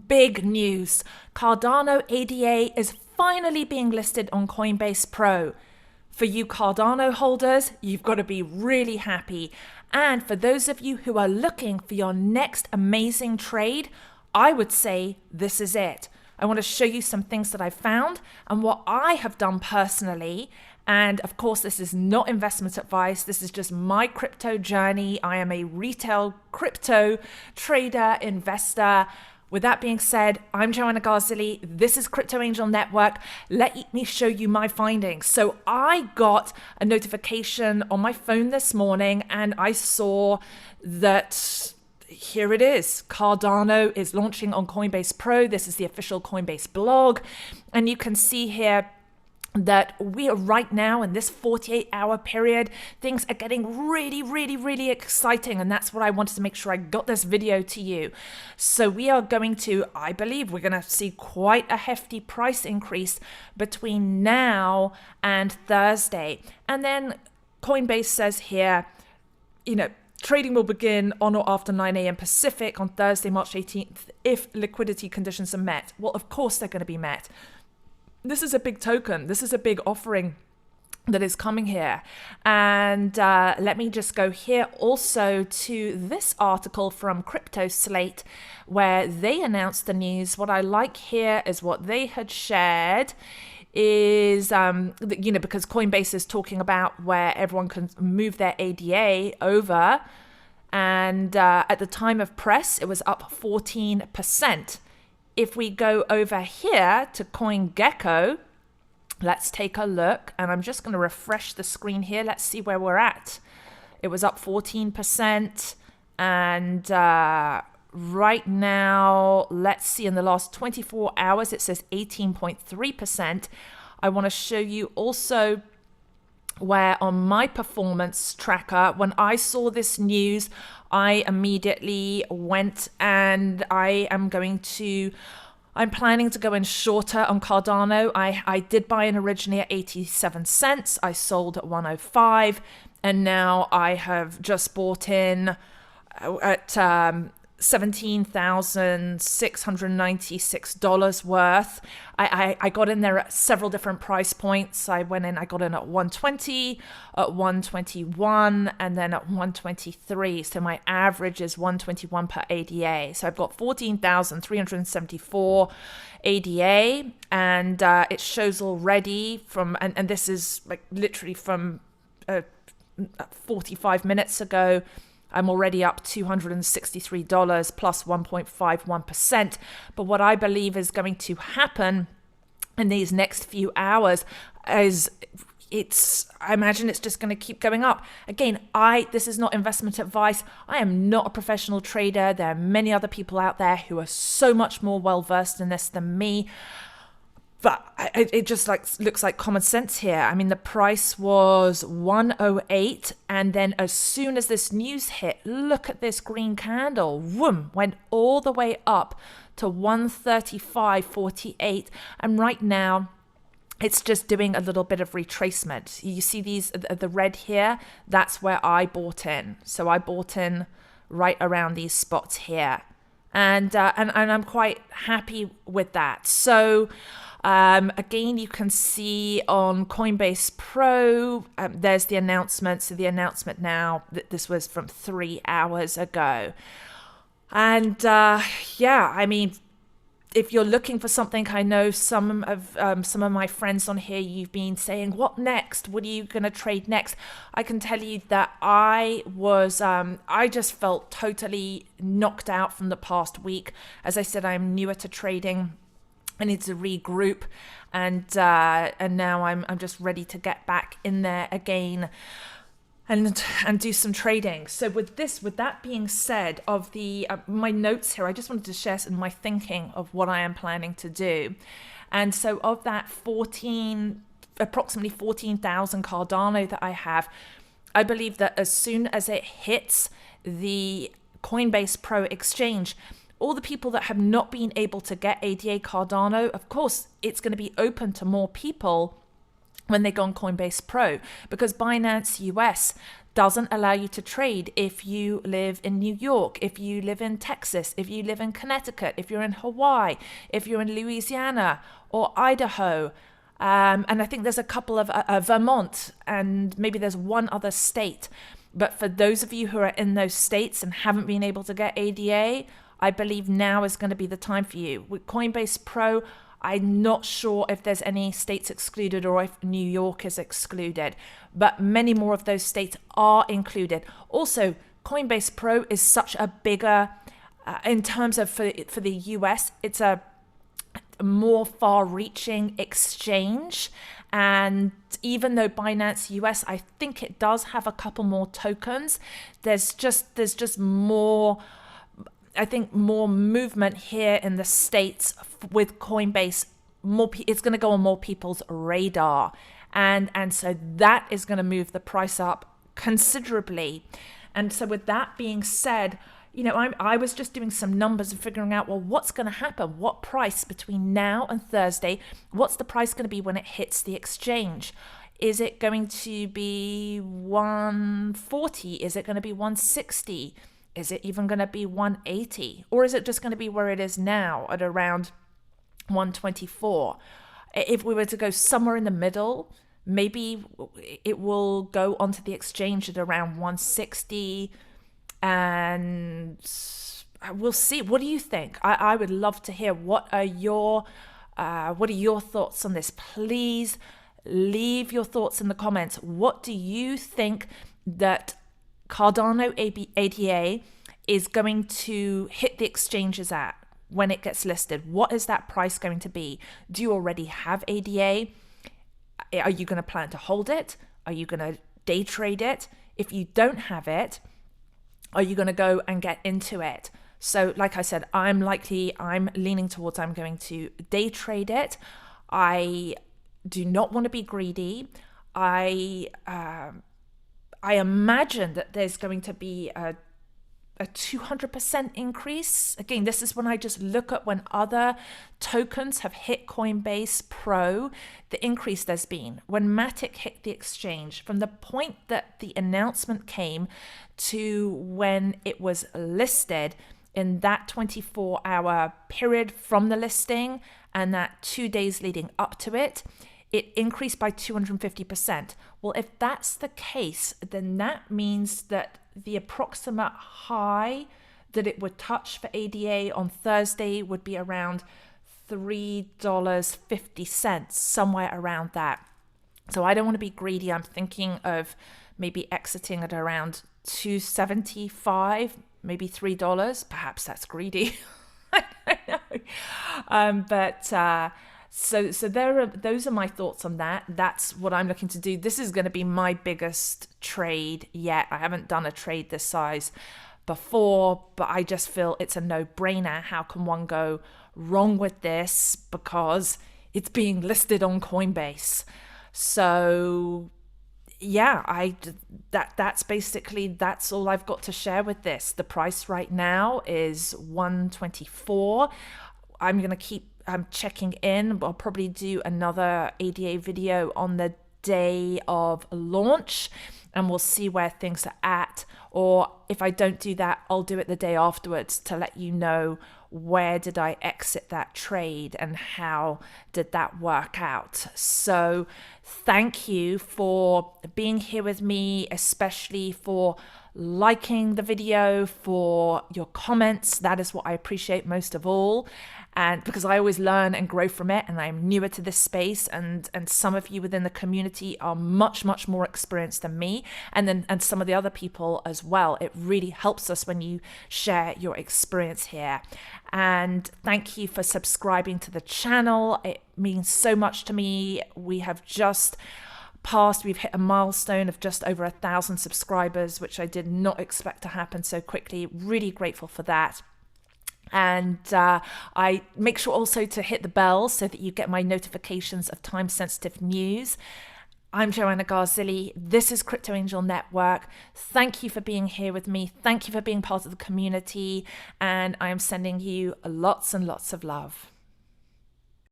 Big news. Cardano ADA is finally being listed on Coinbase Pro. For you Cardano holders, you've got to be really happy. And for those of you who are looking for your next amazing trade, I would say this is it. I want to show you some things that I've found and what I have done personally. And of course, this is not investment advice. This is just my crypto journey. I am a retail crypto trader, investor. With that being said, I'm Joanna Garzilli. This is Crypto Angel Network. Let me show you my findings. So I got a notification on my phone this morning and I saw that here it is. Cardano is launching on Coinbase Pro. This is the official Coinbase blog. And you can see here that we are right now in this 48-hour period, things are getting really, really, really exciting. And that's what I wanted to make sure I got this video to you. So we are going to, I believe we're going to see quite a hefty price increase between now and Thursday. And then Coinbase says here, trading will begin on or after 9 a.m. Pacific on Thursday, March 18th, if liquidity conditions are met. Well, of course they're going to be met. This is a big token. This is a big offering that is coming here. And let me just go here also to this article from Crypto Slate, where they announced the news. What I like here is what they had shared is, because Coinbase is talking about where everyone can move their ADA over. And at the time of press, it was up 14%. If we go over here to CoinGecko, let's take a look. And I'm just going to refresh the screen here. Let's see where we're at. It was up 14%. And right now, let's see, in the last 24 hours, it says 18.3%. I want to show you also where on my performance tracker, when I saw this news, I immediately went and I'm planning to go in shorter on Cardano. I did buy in originally at 87 cents. I sold at 105. And now I have just bought in at $17,696 worth. I got in there at several different price points. I got in at 120, at 121, and then at 123. So my average is 121 per ADA. So I've got 14,374 ADA, and it shows already and this is like literally from 45 minutes ago. I'm already up $263 plus 1.51%. But what I believe is going to happen in these next few hours is I imagine it's just going to keep going up. Again, this is not investment advice. I am not a professional trader. There are many other people out there who are so much more well-versed in this than me. But it just looks like common sense here. I mean, the price was 108, and then as soon as this news hit, look at this green candle. Whoom, went all the way up to 135.48, and right now it's just doing a little bit of retracement. You see the red here? That's where I bought in. So I bought in right around these spots here, and I'm quite happy with that. So. Again, you can see on Coinbase Pro, there's the announcement. So the announcement now, that this was from 3 hours ago. And I mean, if you're looking for something, I know some of my friends on here, you've been saying, what next? What are you going to trade next? I can tell you that I just felt totally knocked out from the past week. As I said, I'm newer to trading. I need to regroup, and now I'm just ready to get back in there again and do some trading. So with that being said, of the my notes here, I just wanted to share some of my thinking of what I am planning to do. And so of that approximately 14,000 Cardano that I have, I believe that as soon as it hits the Coinbase Pro exchange, all the people that have not been able to get ADA Cardano, of course, it's going to be open to more people. when they go on Coinbase Pro, because Binance US doesn't allow you to trade if you live in New York, if you live in Texas, if you live in Connecticut, if you're in Hawaii, if you're in Louisiana or Idaho. And I think there's a couple of Vermont, and maybe there's one other state. But for those of you who are in those states and haven't been able to get ADA, I believe now is going to be the time for you. With Coinbase Pro, I'm not sure if there's any states excluded or if New York is excluded, but many more of those states are included. Also, Coinbase Pro is such a bigger, in terms of for the US, it's a more far-reaching exchange. And even though Binance US, I think it does have a couple more tokens, there's just more, I think, more movement here in the States with Coinbase. It's going to go on more people's radar. And so that is going to move the price up considerably. And so with that being said, I was just doing some numbers and figuring out, well, what's going to happen? What price between now and Thursday? What's the price going to be when it hits the exchange? Is it going to be 140? Is it going to be 160? Is it even going to be 180? Or is it just going to be where it is now at around 124? If we were to go somewhere in the middle, maybe it will go onto the exchange at around 160, and we'll see. What do you think? I would love to hear what are your thoughts on this. Please leave your thoughts in the comments. What do you think that Cardano ADA is going to hit the exchanges at when it gets listed? What is that price going to be? Do you already have ADA? Are you going to plan to hold it? Are you going to day trade it? If you don't have it, are you going to go and get into it? So like I said, I'm leaning towards I'm going to day trade it. I do not want to be greedy. I imagine that there's going to be a 200% increase. Again, this is when I just look at when other tokens have hit Coinbase Pro, the increase there's been. When Matic hit the exchange, from the point that the announcement came to when it was listed, in that 24-hour period from the listing and that 2 days leading up to it, it increased by 250%. Well, if that's the case, then that means that the approximate high that it would touch for ADA on Thursday would be around $3.50, somewhere around that. So I don't want to be greedy. I'm thinking of maybe exiting at around $2.75, maybe $3. Perhaps that's greedy. I don't know. So those are my thoughts on that. That's what I'm looking to do. This is going to be my biggest trade yet. I haven't done a trade this size before, but I just feel it's a no-brainer. How can one go wrong with this? Because it's being listed on Coinbase. So yeah, that's all I've got to share with this. The price right now is 124. I'm going to keep checking in. I'll probably do another ADA video on the day of launch, and we'll see where things are at. Or if I don't do that, I'll do it the day afterwards to let you know where did I exit that trade and how did that work out. So thank you for being here with me, especially for liking the video, for your comments. That is what I appreciate most of all. And because I always learn and grow from it, and I'm newer to this space, and some of you within the community are much, much more experienced than me, and some of the other people as well. It really helps us when you share your experience here. And thank you for subscribing to the channel. It means so much to me. We've hit a milestone of just over 1,000 subscribers, which I did not expect to happen so quickly. Really grateful for that. And I make sure also to hit the bell so that you get my notifications of time-sensitive news. I'm Joanna Garzilli. This is Crypto Angel Network. Thank you for being here with me. Thank you for being part of the community. And I am sending you lots and lots of love.